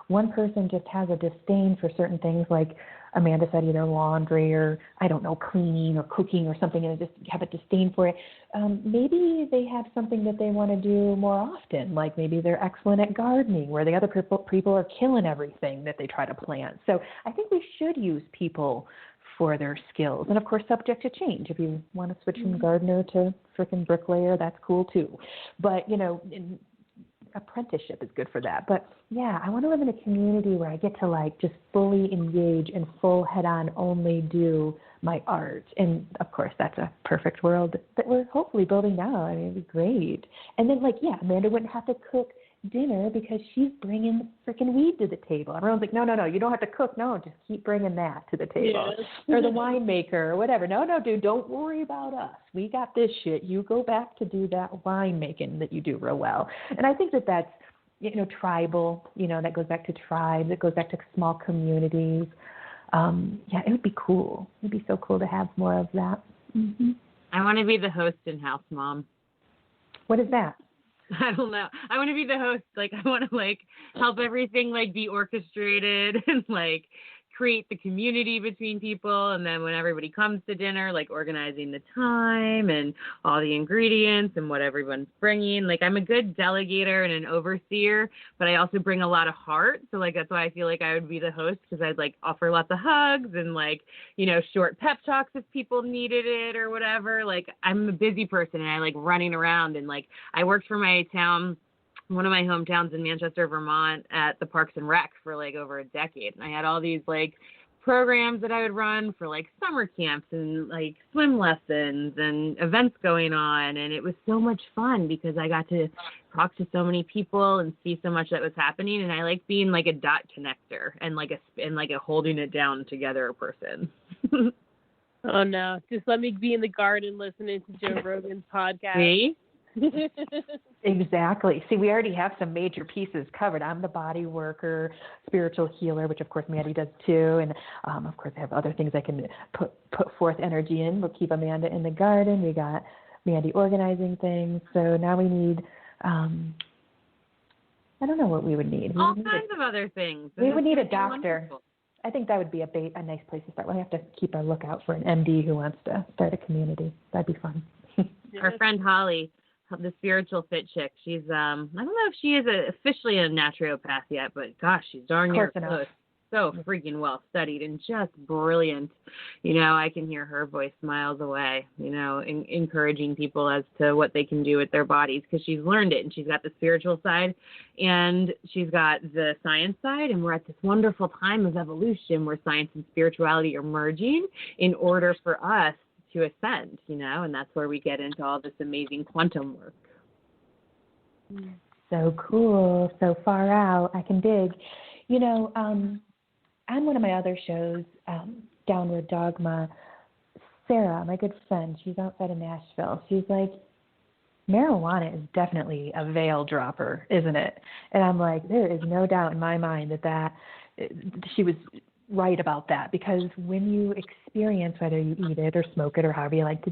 one person just has a disdain for certain things, like Amanda said, either laundry or, I don't know, cleaning or cooking or something, and just have a disdain for it, maybe they have something that they want to do more often. Like maybe they're excellent at gardening, where the other people are killing everything that they try to plant. So I think we should use people for their skills. And, of course, subject to change. If you want to switch from gardener to frickin' bricklayer, that's cool too. But, apprenticeship is good for that. But yeah, I want to live in a community where I get to like just fully engage and full head-on only do my art. And of course, that's a perfect world that we're hopefully building now. I mean, it'd be great. And then Amanda wouldn't have to cook dinner because she's bringing freaking weed to the table. Everyone's like, no, you don't have to cook. No, just keep bringing that to the table. Yes. Or the winemaker or whatever. No, dude, don't worry about us. We got this shit. You go back to do that winemaking that you do real well. And I think that's, tribal, that goes back to tribes. It goes back to small communities. It would be cool. It'd be so cool to have more of that. Mm-hmm. I want to be the host and house mom. What is that? I don't know. I want to be the host. Like, I want to, help everything, be orchestrated and, create the community between people. And then when everybody comes to dinner, organizing the time and all the ingredients and what everyone's bringing. I'm a good delegator and an overseer, but I also bring a lot of heart. So, that's why I feel like I would be the host, because I'd, offer lots of hugs and, short pep talks if people needed it or whatever. I'm a busy person, and I like running around. And, I worked for my town, one of my hometowns in Manchester, Vermont, at the Parks and Rec for over a decade. And I had all these programs that I would run for summer camps and swim lessons and events going on. And it was so much fun because I got to talk to so many people and see so much that was happening. And I like being a dot connector and a holding it down together person. Oh no, just let me be in the garden listening to Joe Rogan's podcast. See? Exactly. See, we already have some major pieces covered. I'm the body worker, spiritual healer, which of course Mandee does too, and of course I have other things I can put forth energy in. We'll keep Amanda in the garden. We got Mandee organizing things. So now we need, I don't know what we would need. All kinds of other things. We would need a doctor. Wonderful. I think that would be a nice place to start. We'll have to keep our lookout for an MD who wants to start a community. That'd be fun. Our friend Holly the spiritual fit chick. She's I don't know if she is officially a naturopath yet, but gosh, she's darn near close. So freaking well studied and just brilliant. You know, I can hear her voice miles away, you know, encouraging people as to what they can do with their bodies, because she's learned it, and she's got the spiritual side and she's got the science side. And we're at this wonderful time of evolution where science and spirituality are merging in order for us to ascend, you know, and that's where we get into all this amazing quantum work. So cool. So far out. I can dig. You know, on one of my other shows, Downward Dogma, Sarah, my good friend, she's outside of Nashville. She's like, marijuana is definitely a veil dropper, isn't it? And I'm like, there is no doubt in my mind that she was right about that, because when you experience, whether you eat it or smoke it or however you like to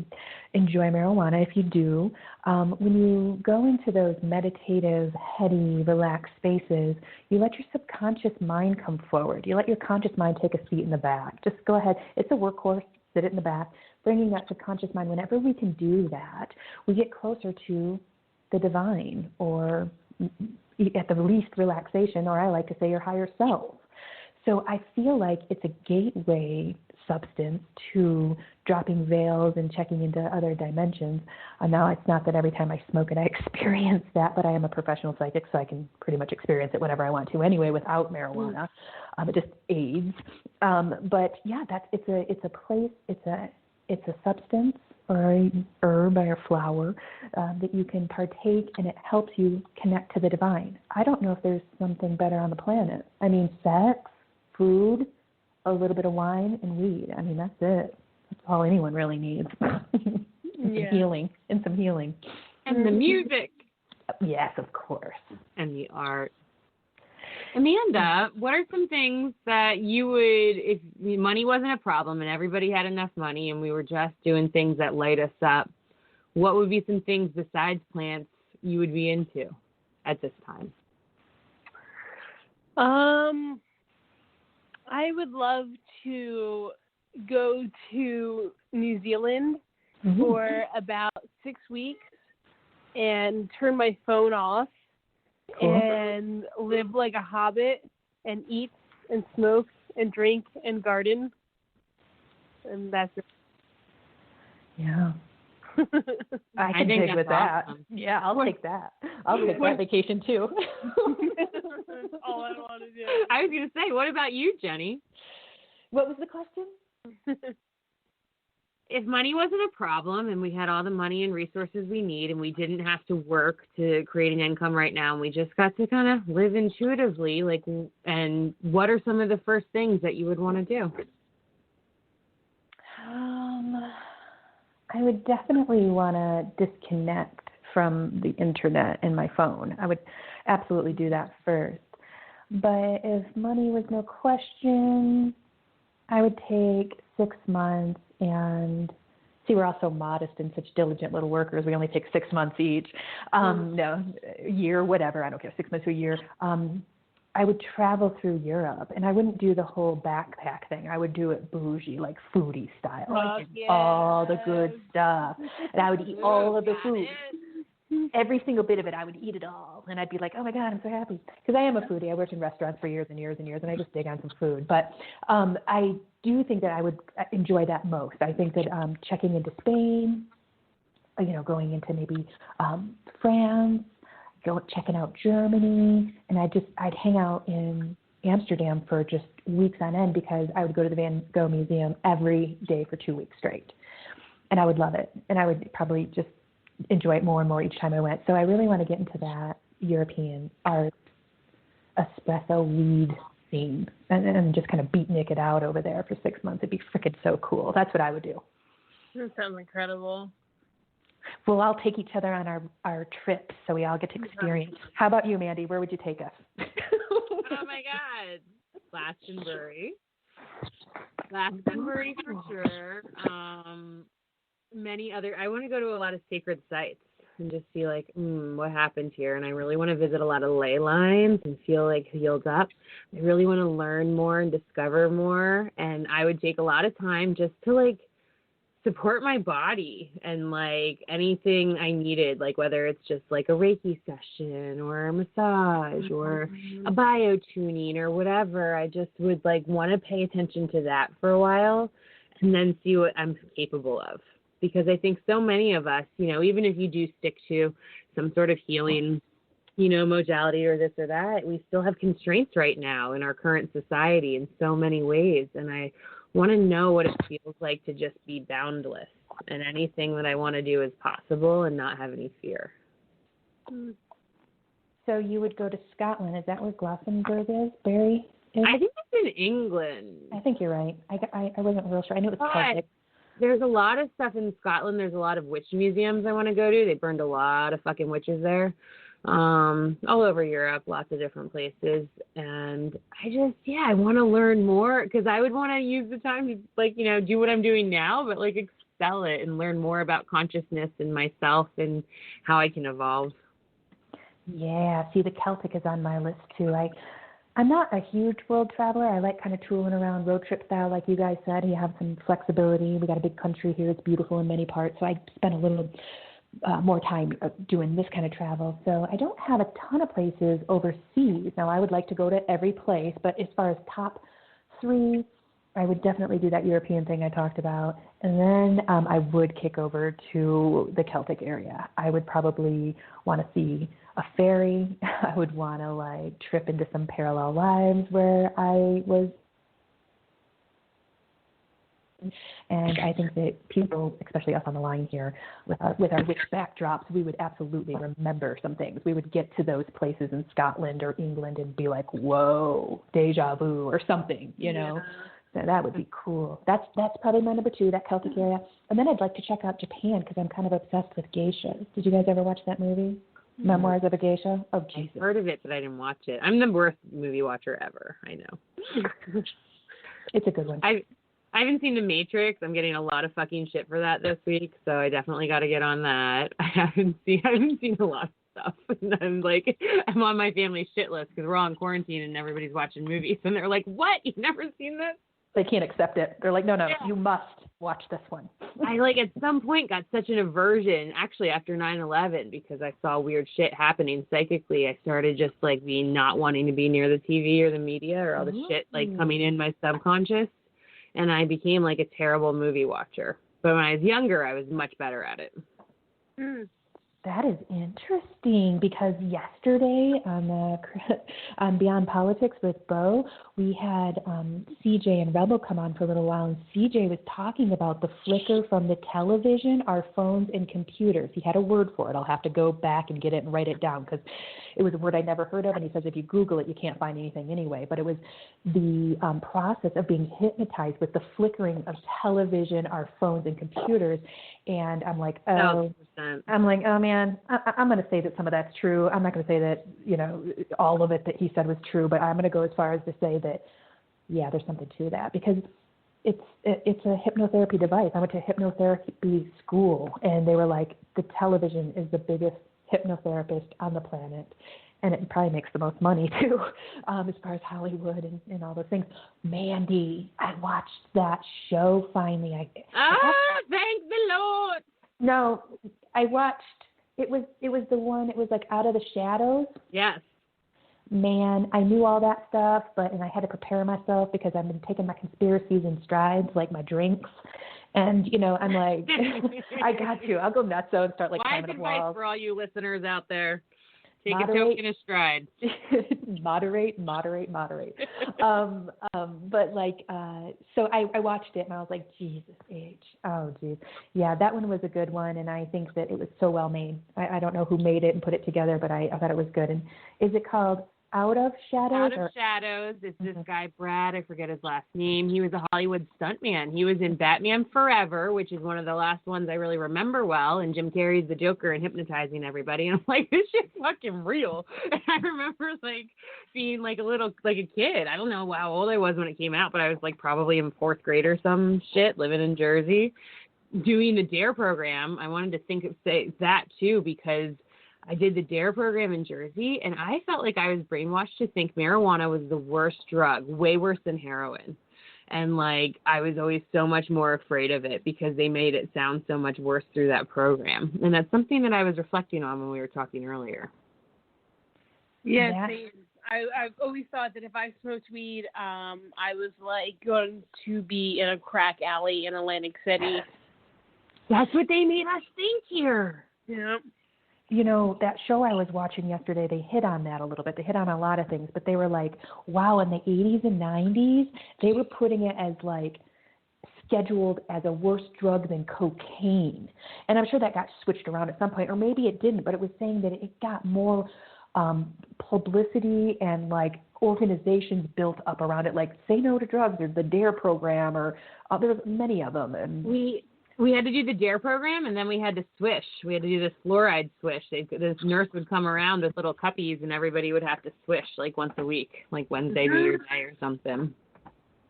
enjoy marijuana, if you do, when you go into those meditative, heady, relaxed spaces, you let your subconscious mind come forward. You let your conscious mind take a seat in the back. Just go ahead. It's a workhorse. Sit it in the back. Bringing that subconscious mind, whenever we can do that, we get closer to the divine, or at the least relaxation, or I like to say your higher self. So I feel like it's a gateway substance to dropping veils and checking into other dimensions. Now, it's not that every time I smoke it I experience that, but I am a professional psychic, so I can pretty much experience it whenever I want to anyway without marijuana. It just aids. But yeah, it's a place, it's a substance or a herb or a flower that you can partake, and it helps you connect to the divine. I don't know if there's something better on the planet. I mean, sex, food, a little bit of wine, and weed. I mean, that's it. That's all anyone really needs. Some healing. And the music. Yes, of course. And the art. Amanda, what are some things that you would, if money wasn't a problem and everybody had enough money and we were just doing things that light us up, what would be some things besides plants you would be into at this time? I would love to go to New Zealand for about 6 weeks and turn my phone off and live like a hobbit and eat and smoke and drink and garden. And that's it. Yeah. I can dig with that. Awesome. Yeah, I'll take that. I'll take that vacation too. That's all I want to do. I was going to say, what about you, Jennie? What was the question? If money wasn't a problem and we had all the money and resources we need and we didn't have to work to create an income right now and we just got to kind of live intuitively, and what are some of the first things that you would want to do? I would definitely want to disconnect from the internet and my phone. I would absolutely do that first. But if money was no question, I would take 6 months and see, we're all so modest and such diligent little workers. We only take 6 months each. No, a year, whatever. I don't care, 6 months to a year. I would travel through Europe, and I wouldn't do the whole backpack thing. I would do it bougie, like foodie style, all the good stuff. And I would eat all of the food. Every single bit of it, I would eat it all. And I'd be like, oh, my God, I'm so happy. Because I am a foodie. I worked in restaurants for years and years and years, and I just dig on some food. But I do think that I would enjoy that most. I think that checking into Spain, going into maybe France, checking out Germany, and I'd hang out in Amsterdam for just weeks on end, because I would go to the Van Gogh Museum every day for 2 weeks straight. And I would love it. And I would probably just enjoy it more and more each time I went. So I really want to get into that European art, espresso, weed scene, and just kind of beatnik it out over there for 6 months. It'd be freaking so cool. That's what I would do. That sounds incredible. We'll all take each other on our trips, so we all get to experience. How about you, Mandee? Where would you take us? Oh, my God. Glastonbury for sure. Many other. I want to go to a lot of sacred sites and just see what happened here. And I really want to visit a lot of ley lines and feel healed up. I really want to learn more and discover more. And I would take a lot of time just to support my body and like anything I needed, like whether it's just like a Reiki session or a massage or a biotuning or whatever. I just would like want to pay attention to that for a while and then see what I'm capable of. Because I think so many of us, you know, even if you do stick to some sort of healing, you know, modality or this or that, we still have constraints right now in our current society in so many ways. And I want to know what it feels like to just be boundless, and anything that I want to do is possible and not have any fear. So you would go to Scotland. Is that where Glastonbury is? Barry is? I think it's in England. I think you're right. I wasn't real sure. I knew it was Celtic. There's a lot of stuff in Scotland. There's a lot of witch museums I want to go to. They burned a lot of fucking witches there. All over Europe, lots of different places. And I want to learn more because I would want to use the time to, like, you know, do what I'm doing now, but like excel it and learn more about consciousness and myself and how I can evolve. Yeah, see, the Celtic is on my list too. I'm not a huge world traveler. I like kind of tooling around road trip style, like you guys said. You have some flexibility. We got a big country here. It's beautiful in many parts. So I spend a little more time doing this kind of travel. So I don't have a ton of places overseas. Now, I would like to go to every place, but as far as top 3, I would definitely do that European thing I talked about. And then I would kick over to the Celtic area. I would probably want to see a ferry. I would want to like trip into some parallel lives where I was. And I think that people, especially us on the line here, with our witch backdrops, we would absolutely remember some things. We would get to those places in Scotland or England and be like, whoa, deja vu or something, you know. So that would be cool. That's probably my number 2, that Celtic area. And then I'd like to check out Japan because I'm kind of obsessed with geishas. Did you guys ever watch that movie? Memoirs of a Geisha? Oh, Jesus. I've heard of it, but I didn't watch it. I'm the worst movie watcher ever. I know. It's a good one. I haven't seen The Matrix. I'm getting a lot of fucking shit for that this week, so I definitely got to get on that. I haven't seen a lot of stuff. And I'm on my family's shit list because we're all in quarantine and everybody's watching movies. And they're like, what? You've never seen this? They can't accept it. They're like, no, you must watch this one. I at some point got such an aversion, actually after 9/11, because I saw weird shit happening psychically. I started just being not wanting to be near the TV or the media or all the shit coming in my subconscious. And I became a terrible movie watcher. But when I was younger, I was much better at it. That is interesting because yesterday on Beyond Politics with Bo, we had CJ and Rebel come on for a little while, and CJ was talking about the flicker from the television, our phones, and computers. He had a word for it. I'll have to go back and get it and write it down because it was a word I'd never heard of, and he says if you Google it, you can't find anything anyway. But it was the process of being hypnotized with the flickering of television, our phones, and computers. And I'm like, oh, 100%. I'm like, oh man, I'm going to say that some of that's true. I'm not going to say that, all of it that he said was true, but I'm going to go as far as to say that, yeah, there's something to that because it's a hypnotherapy device. I went to hypnotherapy school and they were like, the television is the biggest hypnotherapist on the planet. And it probably makes the most money too, as far as Hollywood and all those things. Mandee, I watched that show finally. Thank the Lord. No, I watched. It was the one. It was Out of the Shadows. Yes. Man, I knew all that stuff, and I had to prepare myself because I've been taking my conspiracies in strides, like my drinks. And, I'm like, I got to. I'll go nuts and start climbing up walls. Advice for all you listeners out there. Take a token in a stride. Moderate. So I watched it and I was like, Jesus H. Oh, geez. Yeah, that one was a good one. And I think that it was so well made. I don't know who made it and put it together, but I thought it was good. And is it called Out of Shadows? Out of Shadows. It's this guy, Brad. I forget his last name. He was a Hollywood stuntman. He was in Batman Forever, which is one of the last ones I really remember well. And Jim Carrey's the Joker and hypnotizing everybody. And I'm like, this shit's fucking real. And I remember being a kid. I don't know how old I was when it came out, but I was probably in 4th grade or some shit, living in Jersey, doing the DARE program. I wanted to say that too because I did the DARE program in Jersey, and I felt like I was brainwashed to think marijuana was the worst drug, way worse than heroin. And, like, I was always so much more afraid of it because they made it sound so much worse through that program. And that's something that I was reflecting on when we were talking earlier. Yes, I've always thought that if I smoked weed, I was, like, going to be in a crack alley in Atlantic City. That's what they made us think here. Yeah. You know, that show I was watching yesterday, they hit on that a little bit. They hit on a lot of things, but they were like, wow, in the 80s and 90s, they were putting it as like scheduled as a worse drug than cocaine. And I'm sure that got switched around at some point, or maybe it didn't, but it was saying that it got more publicity and like organizations built up around it, like Say No to Drugs or the DARE program, or there's many of them. And we had to do the DARE program, and then we had to swish. We had to do this fluoride swish. This nurse would come around with little cuppies, and everybody would have to swish like once a week, like Wednesday, New Year's Day or something.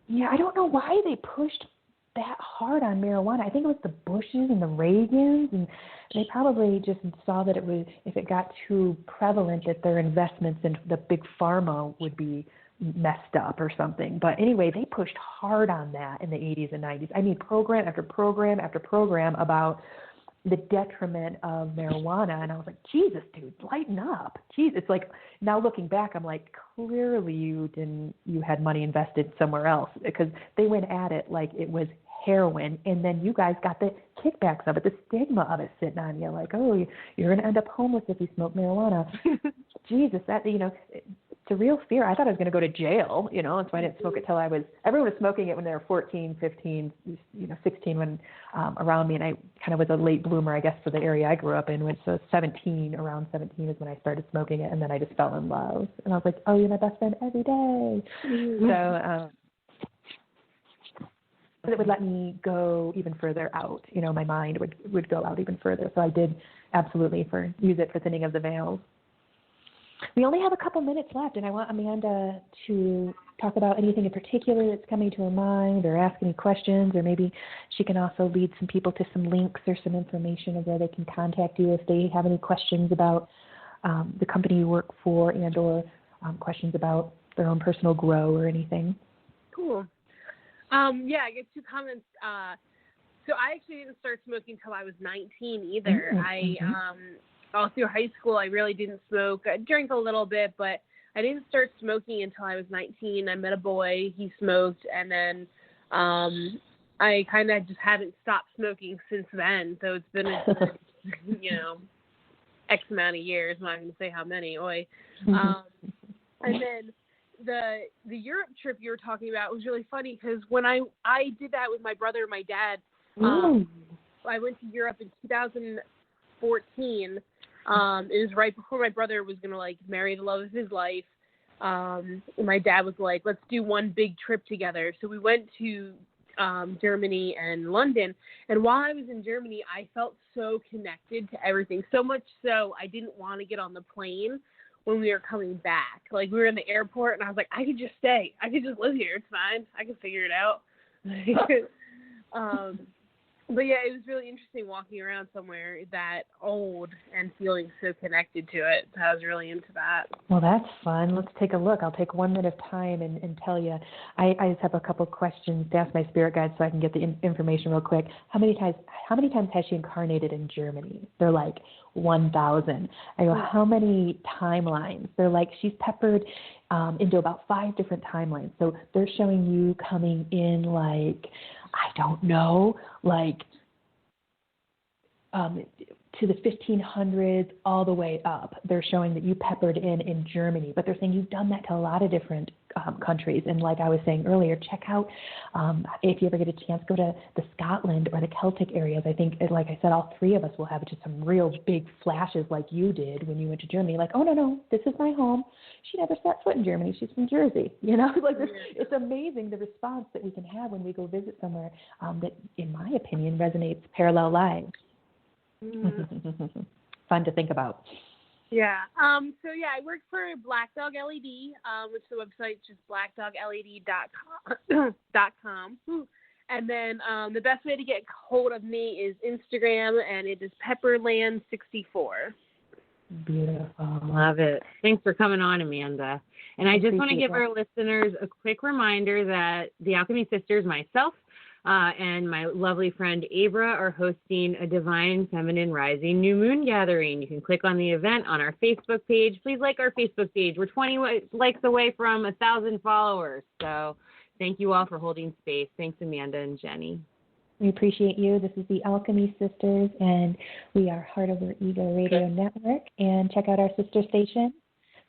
Yeah, I don't know why they pushed that hard on marijuana. I think it was the Bushes and the Reagans, and they probably just saw that it was, if it got too prevalent, that their investments in the big pharma would be messed up or something. But anyway, they pushed hard on that in the 80s and 90s. I mean, program after program after program about the detriment of marijuana. And I was like, Jesus, dude, lighten up. Jeez, it's like, now looking back, I'm like, clearly you had money invested somewhere else, because they went at it like it was heroin, and then you guys got the kickbacks of it, the stigma of it sitting on you, like, oh, you're going to end up homeless if you smoke marijuana. Jesus, that, you know, it's a real fear. I thought I was going to go to jail, you know, and so I didn't smoke it till everyone was smoking it when they were 14, 15, 16 when around me, and I kind of was a late bloomer, I guess, for the area I grew up in, so around 17 is when I started smoking it, and then I just fell in love, and I was like, oh, you're my best friend every day. So, it would let me go even further out. You know, my mind would go out even further. So I did absolutely use it for thinning of the veils. We only have a couple minutes left, and I want Amanda to talk about anything in particular that's coming to her mind, or ask any questions, or maybe she can also lead some people to some links or some information of where they can contact you if they have any questions about the company you work for, and or questions about their own personal grow or anything. Cool. Yeah, I get 2 comments. So I actually didn't start smoking until I was 19 either. All through high school, I really didn't smoke. I drank a little bit, but I didn't start smoking until I was 19. I met a boy, he smoked, and then I kind of just haven't stopped smoking since then. So it's been, you know, X amount of years. I'm not going to say how many. And then the Europe trip you were talking about was really funny, because when I did that with my brother and my dad, I went to Europe in 2014. It was right before my brother was going to, like, marry the love of his life. And my dad was like, let's do one big trip together. So we went to Germany and London. And while I was in Germany, I felt so connected to everything, so much so I didn't want to get on the plane when we were coming back. Like, we were in the airport, and I was like, I could just stay. I could just live here. It's fine. I can figure it out. But, yeah, it was really interesting walking around somewhere that old and feeling so connected to it. So I was really into that. Well, that's fun. Let's take a look. I'll take one minute of time and tell you. I just have a couple questions to ask my spirit guides so I can get the information real quick. How many times has she incarnated in Germany? They're like 1,000. I go, how many timelines? They're like, she's peppered into about 5 different timelines. So they're showing you coming in like, I don't know, like to the 1500s all the way up. They're showing that you peppered in Germany, but they're saying you've done that to a lot of different countries. And like I was saying earlier, check out, if you ever get a chance, go to the Scotland or the Celtic areas. I think, like I said, all 3 of us will have just some real big flashes like you did when you went to Germany. Like, oh, no, this is my home. She never set foot in Germany. She's from Jersey. You know, like it's amazing the response that we can have when we go visit somewhere that, in my opinion, resonates parallel lives. Fun to think about. Yeah. So yeah, I work for Black Dog LED, which the website's just blackdogled.com. And then the best way to get hold of me is Instagram, and it is Pepperland64. Beautiful. Love it. Thanks for coming on, Amanda. And I just want to appreciate give that. our listeners a quick reminder that the Alchemy Sisters, myself, and my lovely friend Abra are hosting a Divine Feminine Rising New Moon Gathering. You can click on the event on our Facebook page. Please like our Facebook page. We're 20 likes away from 1,000 followers. So thank you all for holding space. Thanks, Amanda and Jennie. We appreciate you. This is the Alchemy Sisters, and we are Heart Over Ego Radio Network. And check out our sister station,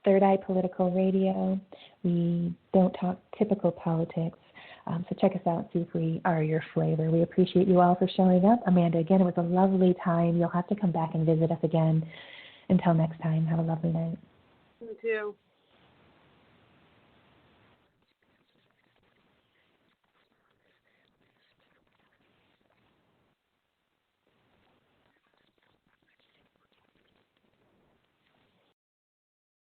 Third Eye Political Radio. We don't talk typical politics. So check us out, see if we are your flavor. We appreciate you all for showing up. Amanda, again, it was a lovely time. You'll have to come back and visit us again. Until next time, have a lovely night. You too.